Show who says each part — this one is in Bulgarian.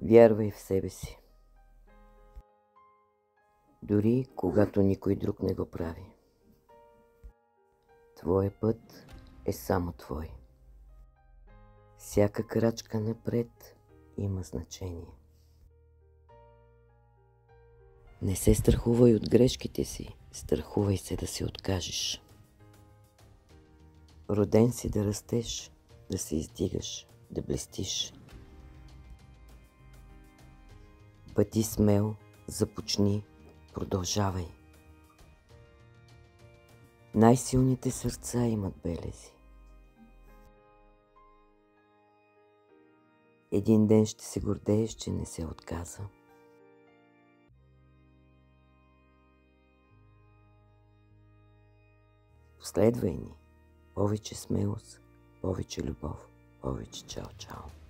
Speaker 1: Вярвай в себе си. Дори когато никой друг не го прави. Твоя път е само твой. Всяка крачка напред има значение. Не се страхувай от грешките си, страхувай се да се откажеш. Роден си да растеш, да се издигаш, да блестиш. Бъди смел, започни, продължавай. Най-силните сърца имат белези. Един ден ще се гордееш, че не се отказа. Последвай ни. Повече смелост, повече любов, повече чао-чао.